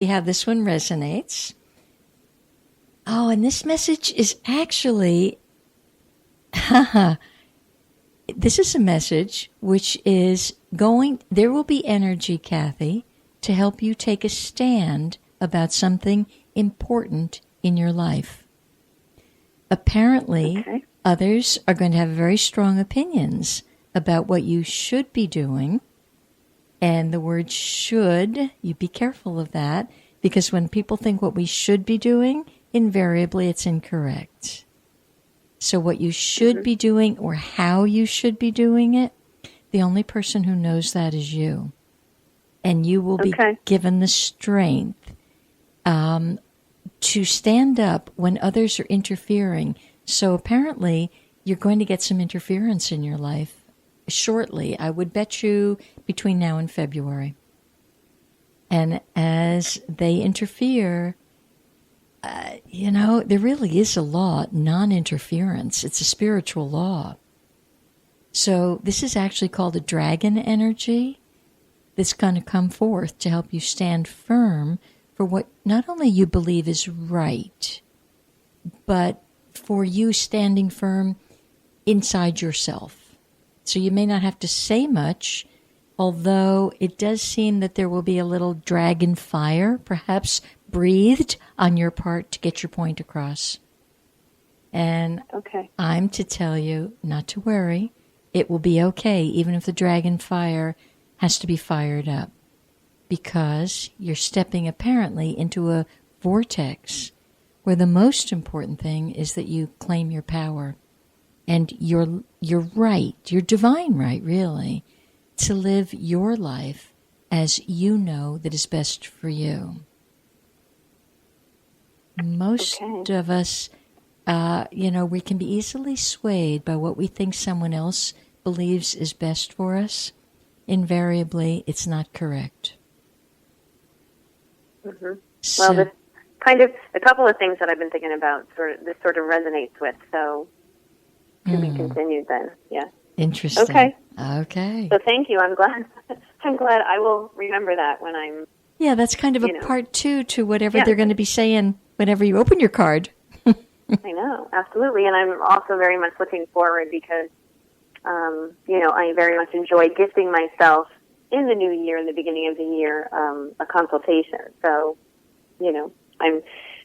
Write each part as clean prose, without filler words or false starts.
See how this one resonates. Oh, and this message is actually, this is a message which is there will be energy, Kathy, to help you take a stand about something important in your life. Apparently, others are going to have very strong opinions about what you should be doing. And the word should, you be careful of that, because when people think what we should be doing, invariably it's incorrect. So what you should be doing or how you should be doing it, the only person who knows that is you. And you will be given the strength to stand up when others are interfering. So apparently you're going to get some interference in your life shortly. I would bet you between now and February. And as they interfere, there really is a law, non-interference. It's a spiritual law. So this is actually called a dragon energy that's going to come forth to help you stand firm for what not only you believe is right, but for you standing firm inside yourself. So you may not have to say much, although it does seem that there will be a little dragon fire, perhaps breathed on your part to get your point across. And I'm to tell you not to worry. It will be okay, even if the dragon fire has to be fired up, because you're stepping apparently into a vortex where the most important thing is that you claim your power and your right, your divine right, really, to live your life as you know that is best for you. Most of us, we can be easily swayed by what we think someone else believes is best for us. Invariably, it's not correct. So, well, this kind of a couple of things that I've been thinking about. This sort of resonates with. So, to be continued then. Yeah. Interesting. Okay. So thank you. I'm glad. I will remember that when I'm. Yeah, that's kind of a part two to whatever they're going to be saying whenever you open your card. I know, absolutely, and I'm also very much looking forward because, I very much enjoy gifting myself in the new year, in the beginning of the year, a consultation. So, I'm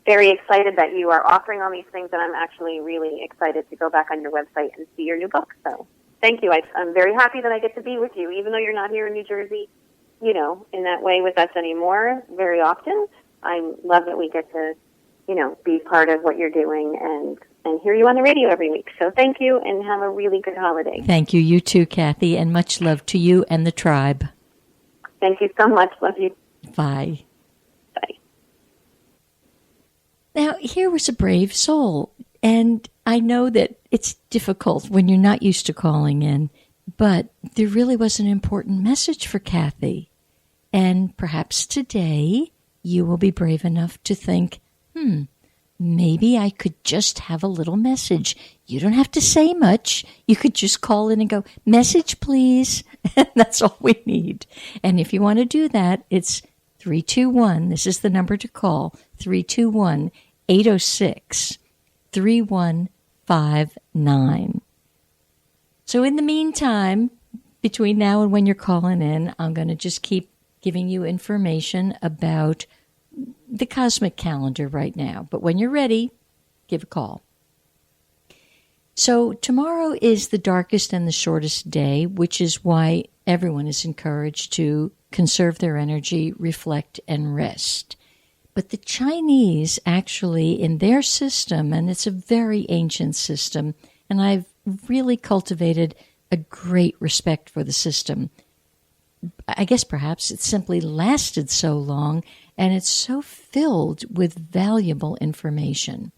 very excited that you are offering all these things, and I'm actually really excited to go back on your website and see your new book. So thank you. I'm very happy that I get to be with you, even though you're not here in New Jersey, in that way with us anymore very often. I love that we get to, be part of what you're doing and hear you on the radio every week. So thank you, and have a really good holiday. Thank you. You too, Kathy, and much love to you and the tribe. Thank you so much. Love you. Bye. Bye. Now, here was a brave soul, and I know that it's difficult when you're not used to calling in, but there really was an important message for Kathy. And perhaps today you will be brave enough to think, maybe I could just have a little message. You don't have to say much. You could just call in and go, message, please. That's all we need. And if you want to do that, it's 321. This is the number to call, 321-806-3159. So in the meantime, between now and when you're calling in, I'm going to just keep giving you information about the cosmic calendar right now. But when you're ready, give a call. So tomorrow is the darkest and the shortest day, which is why everyone is encouraged to conserve their energy, reflect, and rest. But the Chinese actually, in their system, and it's a very ancient system, and I've really cultivated a great respect for the system. I guess perhaps it simply lasted so long, and it's so filled with valuable information.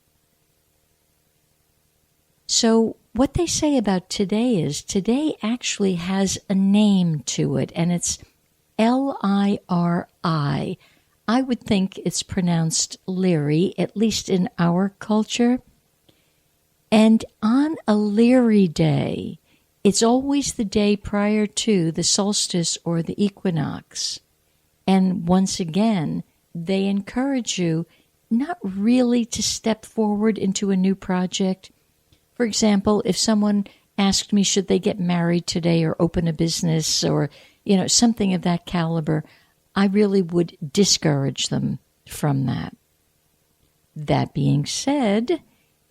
So what they say about today is today actually has a name to it, and it's L-I-R-I. I would think it's pronounced Leary, at least in our culture. And on a Leary day, it's always the day prior to the solstice or the equinox. And once again, they encourage you not really to step forward into a new project. For example, if someone asked me, should they get married today or open a business or, something of that caliber, I really would discourage them from that. That being said,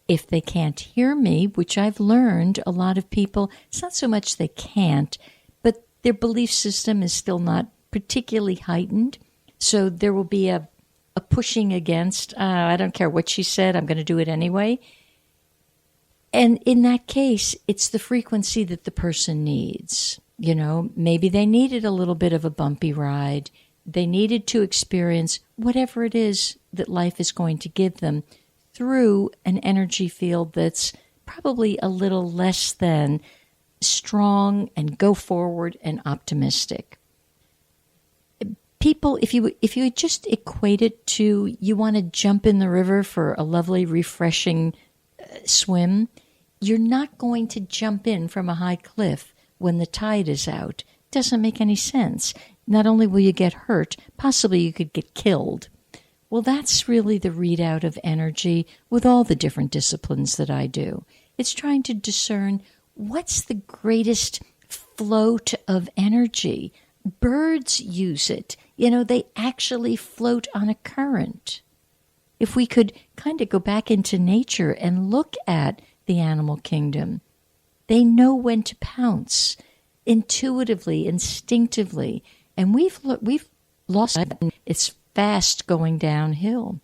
if they can't hear me, which I've learned a lot of people, it's not so much they can't, but their belief system is still not particularly heightened. So there will be a pushing against, I don't care what she said, I'm going to do it anyway. And in that case, it's the frequency that the person needs. Maybe they needed a little bit of a bumpy ride. They needed to experience whatever it is that life is going to give them through an energy field that's probably a little less than strong and go forward and optimistic. People, if you just equate it to you want to jump in the river for a lovely, refreshing swim, you're not going to jump in from a high cliff when the tide is out. It doesn't make any sense. Not only will you get hurt, possibly you could get killed. Well, that's really the readout of energy with all the different disciplines that I do. It's trying to discern what's the greatest float of energy. Birds use it. They actually float on a current. If we could kind of go back into nature and look at the animal kingdom, they know when to pounce intuitively, instinctively. And we've lost it. It's fast going downhill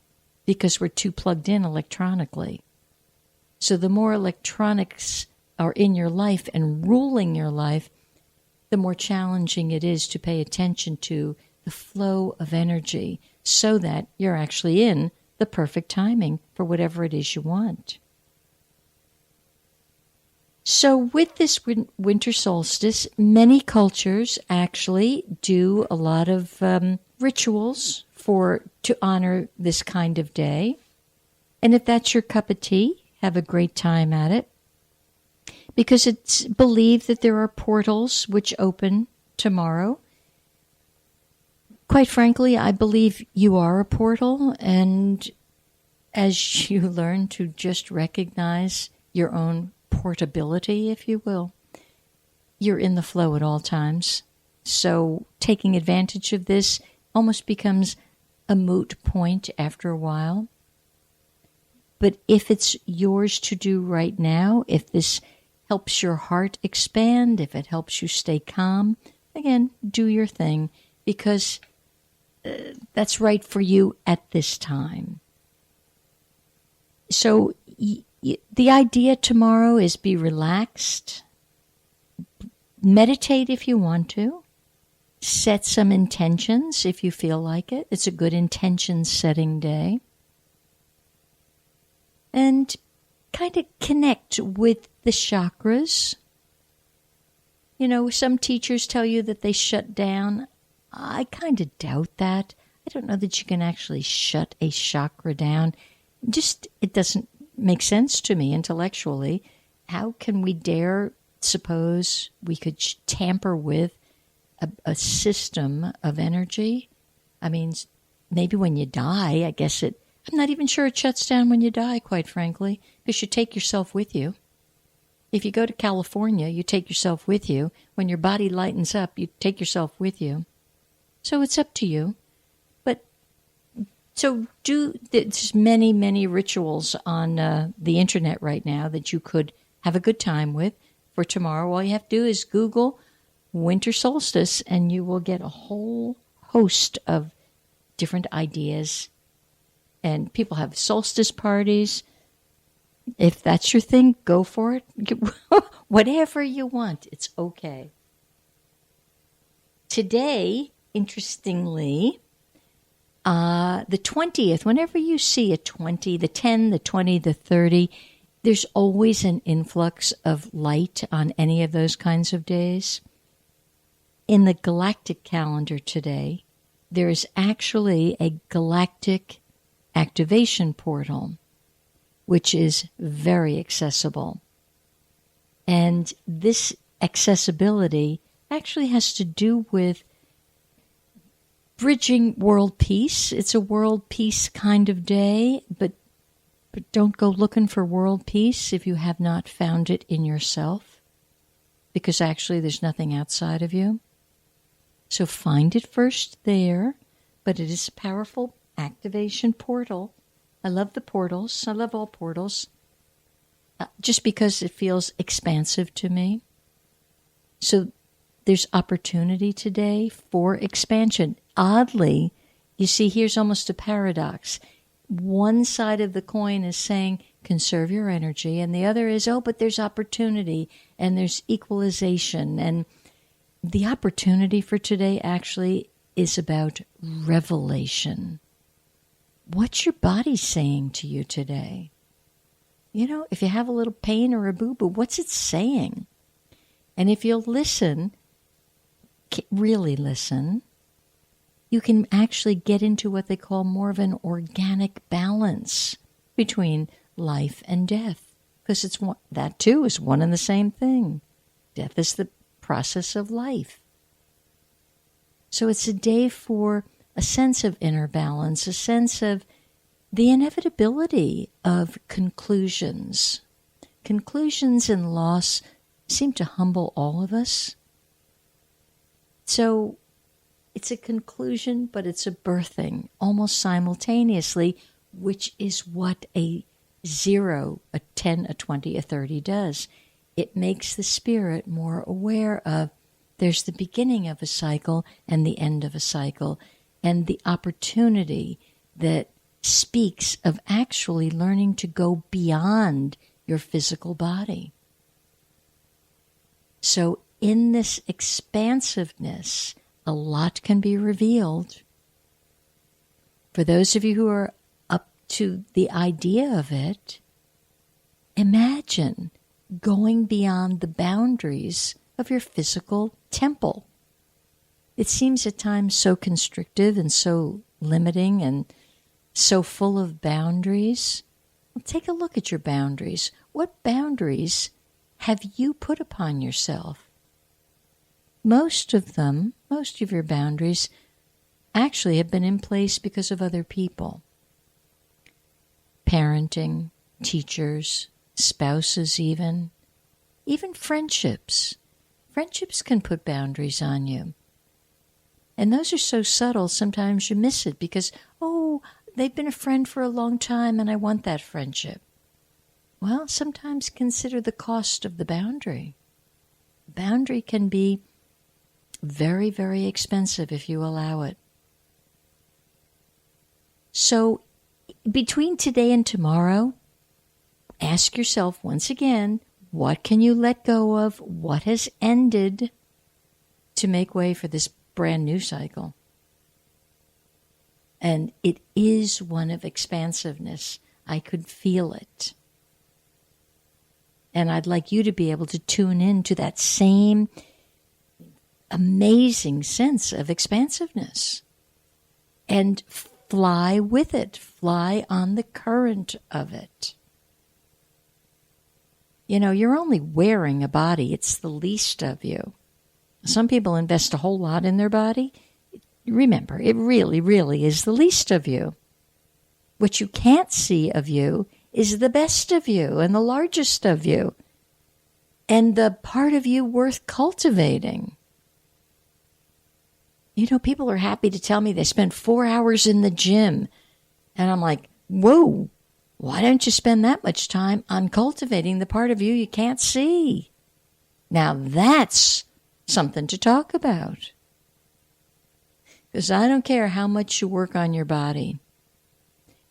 because we're too plugged in electronically. So the more electronics are in your life and ruling your life, the more challenging it is to pay attention to the flow of energy so that you're actually in the perfect timing for whatever it is you want. So with this winter solstice, many cultures actually do a lot of rituals to honor this kind of day. And if that's your cup of tea, have a great time at it. Because it's believed that there are portals which open tomorrow. Quite frankly, I believe you are a portal, and as you learn to just recognize your own portability, if you will, you're in the flow at all times. So taking advantage of this almost becomes a moot point after a while. But if it's yours to do right now, if this helps your heart expand, if it helps you stay calm, again, do your thing, because that's right for you at this time. So the idea tomorrow is be relaxed, meditate if you want to, set some intentions if you feel like it. It's a good intention-setting day. And kind of connect with the chakras. Some teachers tell you that they shut down. I kind of doubt that. I don't know that you can actually shut a chakra down. It doesn't make sense to me intellectually. How can we dare suppose we could tamper with a system of energy? I mean, maybe when you die, I guess I'm not even sure it shuts down when you die, quite frankly, because you take yourself with you. If you go to California, you take yourself with you. When your body lightens up, you take yourself with you. So it's up to you. There's many, many rituals on the internet right now that you could have a good time with for tomorrow. All you have to do is Google winter solstice, and you will get a whole host of different ideas. And people have solstice parties. If that's your thing, go for it. Whatever you want, it's okay. Today, interestingly, the 20th, whenever you see a 20, the 10, the 20, the 30, there's always an influx of light on any of those kinds of days. In the galactic calendar today, there is actually a galactic activation portal, which is very accessible. And this accessibility actually has to do with bridging world peace. It's a world peace kind of day, but don't go looking for world peace if you have not found it in yourself, because actually there's nothing outside of you. So find it first there, but it is a powerful activation portal. I love the portals. I love all portals, just because it feels expansive to me. So there's opportunity today for expansion. Oddly, you see, here's almost a paradox. One side of the coin is saying, conserve your energy, and the other is, oh, but there's opportunity, and there's equalization. And the opportunity for today actually is about revelation. What's your body saying to you today? You know, if you have a little pain or a boo-boo, what's it saying? And if you'll listen, really listen, you can actually get into what they call more of an organic balance between life and death. Because that too is one and the same thing. Death is the process of life. So it's a day for a sense of inner balance, a sense of the inevitability of conclusions. Conclusions and loss seem to humble all of us. So it's a conclusion, but it's a birthing almost simultaneously, which is what a 0, a 10, a 20, a 30 does. It makes the spirit more aware of there's the beginning of a cycle and the end of a cycle, and the opportunity that speaks of actually learning to go beyond your physical body. So in this expansiveness, a lot can be revealed. For those of you who are up to the idea of it, imagine going beyond the boundaries of your physical temple. It seems at times so constrictive and so limiting and so full of boundaries. Well, take a look at your boundaries. What boundaries have you put upon yourself? Most of your boundaries actually have been in place because of other people. Parenting, teachers, spouses even friendships. Friendships can put boundaries on you. And those are so subtle, sometimes you miss it because, oh, they've been a friend for a long time and I want that friendship. Well, sometimes consider the cost of the boundary. Boundary can be very, very expensive if you allow it. So between today and tomorrow, ask yourself once again, what can you let go of? What has ended to make way for this brand new cycle? And it is one of expansiveness. I could feel it. And I'd like you to be able to tune in to that same amazing sense of expansiveness and fly with it, fly on the current of it. You know, you're only wearing a body. It's the least of you. Some people invest a whole lot in their body. Remember, it really, really is the least of you. What you can't see of you is the best of you and the largest of you and the part of you worth cultivating. You know, people are happy to tell me they spend 4 hours in the gym. And I'm like, whoa, why don't you spend that much time on cultivating the part of you can't see? Now that's something to talk about. Because I don't care how much you work on your body.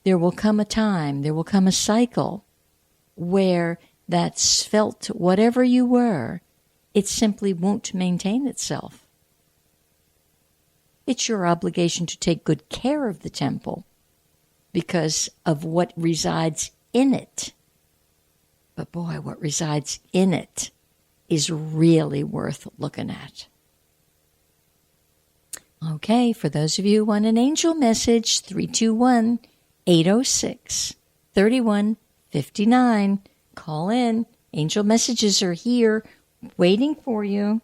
There will come a time, there will come a cycle where that svelte, whatever you were, it simply won't maintain itself. It's your obligation to take good care of the temple because of what resides in it. But boy, what resides in it is really worth looking at. Okay, for those of you who want an angel message, 321-806-3159. Call in. Angel messages are here waiting for you.